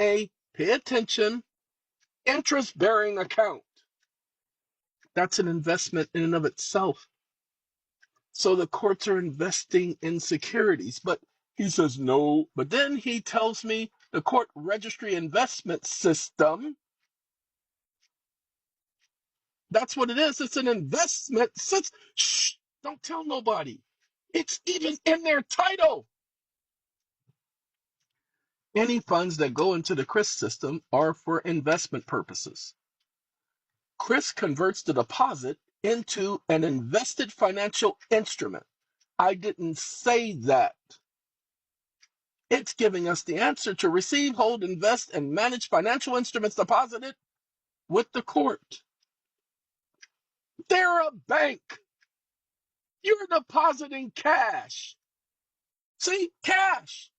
a, pay attention, interest-bearing account. That's an investment in and of itself. So the courts are investing in securities. But he says no. But then he tells me the court registry investment system, that's what it is. It's an investment system. Shh, don't tell nobody. It's even in their title. Any funds that go into the CRIS system are for investment purposes. CRIS converts the deposit into an invested financial instrument. I didn't say that. It's giving us the answer to receive, hold, invest, and manage financial instruments deposited with the court. They're a bank. You're depositing cash. See, cash,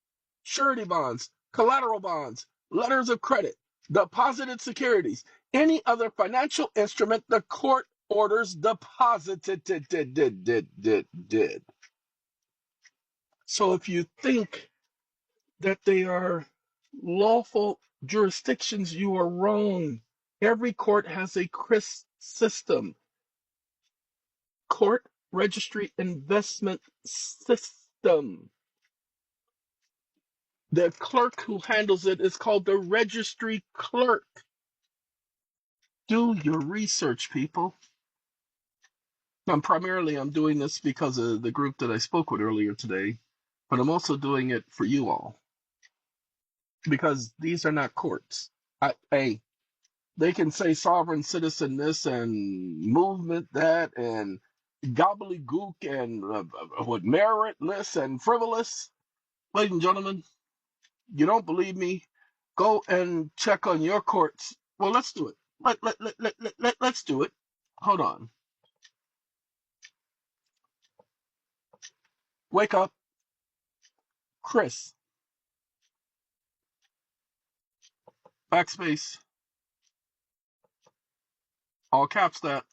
surety bonds, collateral bonds, letters of credit, deposited securities, any other financial instrument the court orders deposited. So if you think that they are lawful jurisdictions, you are wrong. Every court has a CRIS system, court registry investment system. The clerk who handles it is called the registry clerk. Do your research, people. I'm doing this because of the group that I spoke with earlier today, but I'm also doing it for you all. Because these are not courts. They can say sovereign citizen this and movement that and gobbledygook and meritless and frivolous. Ladies and gentlemen, you don't believe me? Go and check on your courts. Well, let's do it. Let's do it. Hold on. Wake up. CRIS. Backspace. All caps that.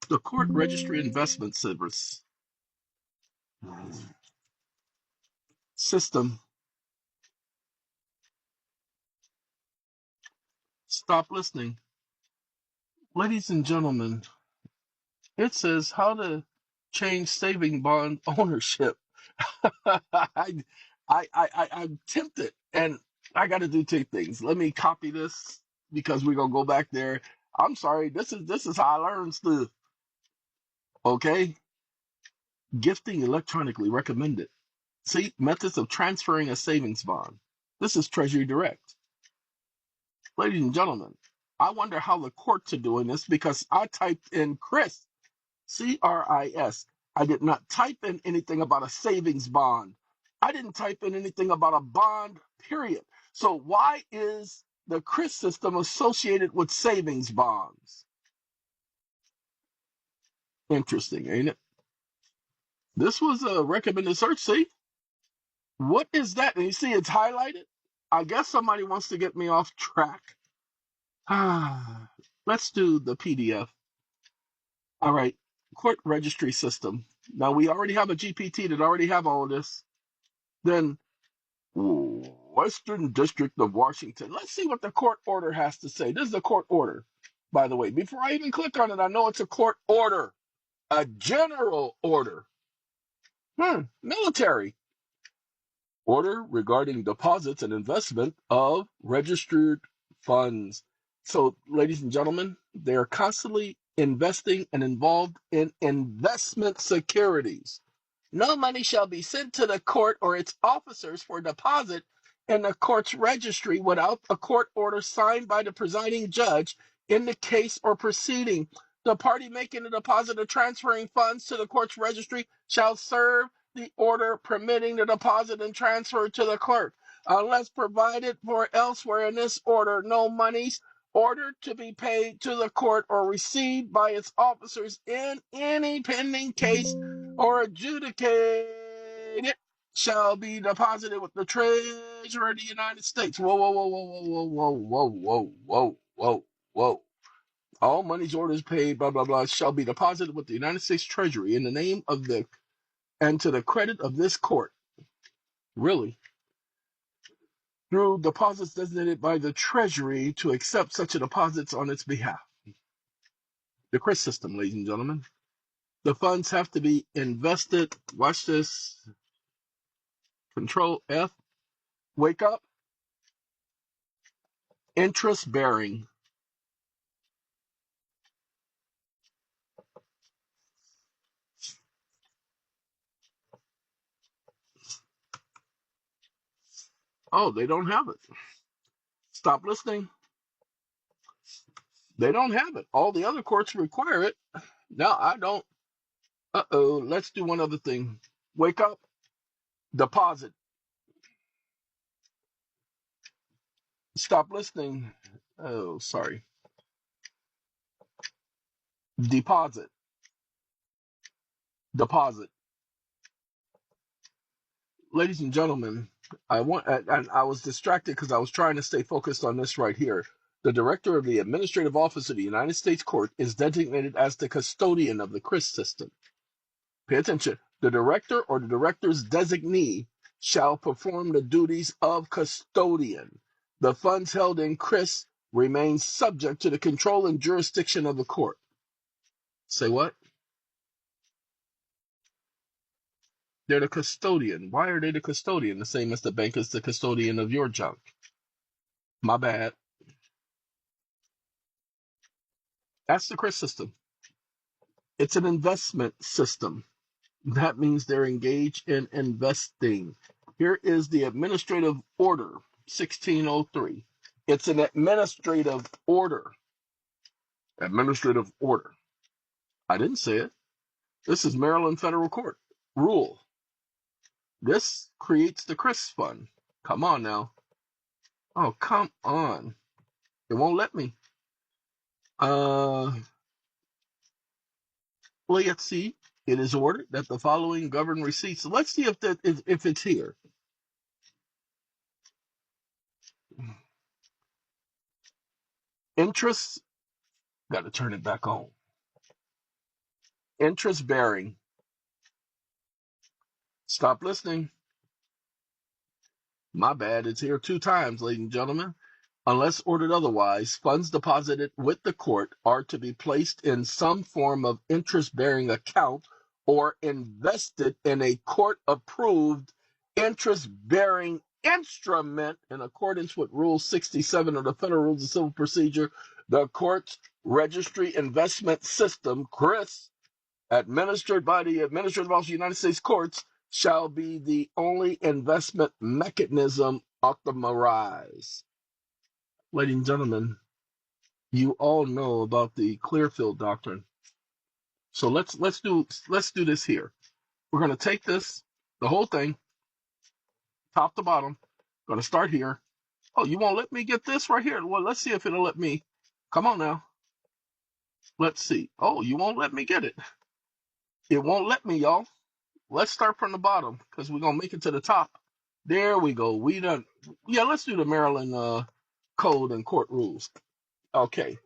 The Court Registry Investment Service system. Stop listening. Ladies and gentlemen, it says how to change saving bond ownership. I'm tempted, and I got to do two things. Let me copy this because we're gonna go back there. I'm sorry. This is how I learned stuff. Okay, gifting electronically recommended. See, methods of transferring a savings bond. This is Treasury Direct. Ladies and gentlemen, I wonder how the courts are doing this because I typed in CRIS, C-R-I-S. I did not type in anything about a savings bond. I didn't type in anything about a bond, period. So why is the CRIS system associated with savings bonds? Interesting, ain't it? This was a recommended search, see? What is that? And you see it's highlighted? I guess somebody wants to get me off track. Let's do the PDF. All right, court registry system. Now we already have a GPT that already have all of this. Then Western District of Washington. Let's see what the court order has to say. This is the court order, by the way. Before I even click on it, I know it's a court order, a general order. Military. Order regarding deposits and investment of registered funds. So, ladies and gentlemen, they are constantly investing and involved in investment securities. No money shall be sent to the court or its officers for deposit in the court's registry without a court order signed by the presiding judge in the case or proceeding. The party making the deposit or transferring funds to the court's registry shall serve the order permitting the deposit and transfer to the clerk, unless provided for elsewhere in this order. No monies ordered to be paid to the court or received by its officers in any pending case or adjudicated shall be deposited with the Treasury of the United States. Whoa, whoa, whoa, whoa, whoa, whoa, whoa, whoa, whoa, whoa, whoa. All monies orders paid, blah, blah, blah, shall be deposited with the United States Treasury in the name of the and to the credit of this court. Really, through deposits designated by the Treasury to accept such a deposits on its behalf. The CRIS system, ladies and gentlemen. The funds have to be invested. Watch this. Control F. Wake up. Interest bearing. Oh, they don't have it. Stop listening. They don't have it. All the other courts require it. Now I don't. Uh-oh. Let's do one other thing. Wake up. Deposit. Stop listening. Oh, sorry. Deposit. Deposit. Ladies and gentlemen, and I was distracted because I was trying to stay focused on this right here. The director of the Administrative Office of the United States Court is designated as the custodian of the CRIS system. Pay attention. The director or the director's designee shall perform the duties of custodian. The funds held in CRIS remain subject to the control and jurisdiction of the court. Say what? They're the custodian. Why are they the custodian? The same as the bank is the custodian of your junk. My bad. That's the CRIS system. It's an investment system. That means they're engaged in investing. Here is the administrative order, 1603. It's an administrative order. Administrative order. I didn't say it. This is Maryland Federal Court. Rule. This creates the CRIS fund. Come on now. Oh, come on. It won't let me. Let's see. It is ordered that the following govern receipts. Let's see if it's here. Interest. Got to turn it back on. Interest bearing. Stop listening. My bad. It's here 2 times, ladies and gentlemen. Unless ordered otherwise, funds deposited with the court are to be placed in some form of interest-bearing account or invested in a court-approved interest-bearing instrument in accordance with Rule 67 of the Federal Rules of Civil Procedure. The court's registry investment system, CRIS, administered by the Administrative Office of the United States Courts, shall be the only investment mechanism authorized. Ladies and gentlemen, you all know about the Clearfield doctrine. So let's do this here. We're going to take this, the whole thing, top to bottom. Going to start here. Oh, you won't let me get this right here. Well, let's see if it'll let me. Come on now. Let's see. Oh, you won't let me get it. It won't let me, y'all. Let's start from the bottom because we're going to make it to the top. There we go. We done. Yeah, let's do the Maryland code and court rules. Okay.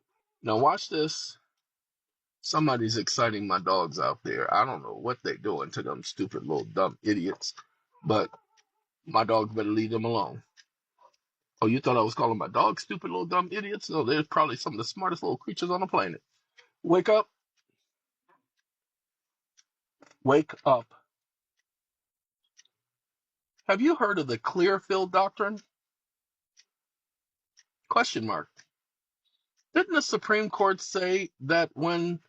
Now watch this. Somebody's exciting my dogs out there. I don't know what they're doing to them stupid little dumb idiots, but my dogs better leave them alone. Oh, you thought I was calling my dogs stupid little dumb idiots? No, they're probably some of the smartest little creatures on the planet. Wake up. Wake up. Have you heard of the Clearfield doctrine? Question mark. Didn't the Supreme Court say that when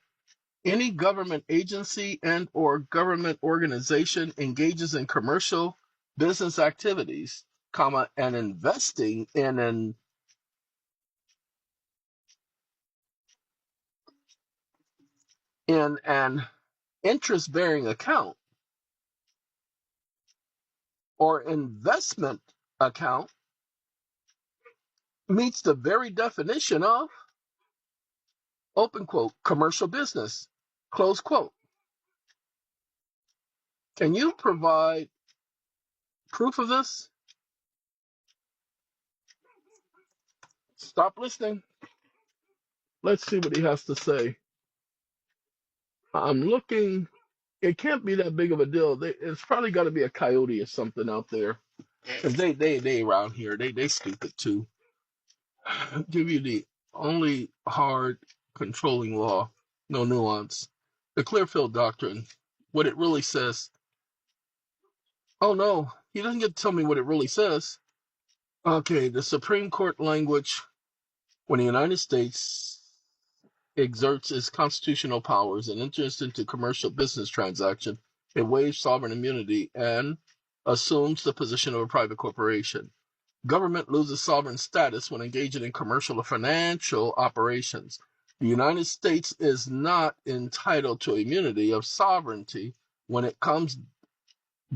any government agency and or government organization engages in commercial business activities, and investing in an interest-bearing account or investment account meets the very definition of, open quote, commercial business, close quote. Can you provide proof of this? Stop listening. Let's see what he has to say. I'm looking. It can't be that big of a deal. It's probably got to be a coyote or something out there. Because they around here, they stupid too. Give you the only hard controlling law, no nuance. The Clearfield Doctrine, what it really says. Oh no, he doesn't get to tell me what it really says. Okay, the Supreme Court language, when the United States exerts its constitutional powers and enters into commercial business transaction, it waives sovereign immunity and assumes the position of a private corporation. Government loses sovereign status when engaging in commercial or financial operations. The United States is not entitled to immunity of sovereignty when it comes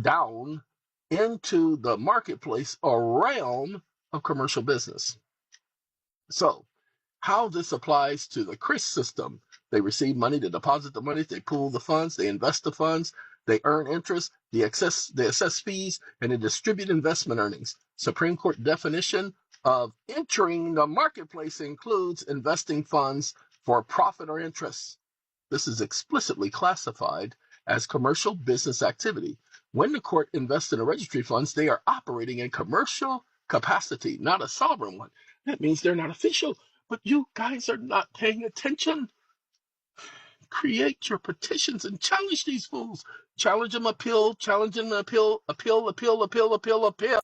down into the marketplace or realm of commercial business. So, how this applies to the CRIS system. They receive money, they deposit the money, they pool the funds, they invest the funds, they earn interest, they assess fees, and they distribute investment earnings. Supreme Court definition of entering the marketplace includes investing funds for profit or interest. This is explicitly classified as commercial business activity. When the court invests in a registry funds, they are operating in commercial capacity, not a sovereign one. That means they're not official. But you guys are not paying attention. Create your petitions and challenge these fools. Challenge them, appeal, challenge them, appeal, appeal, appeal, appeal, appeal, appeal.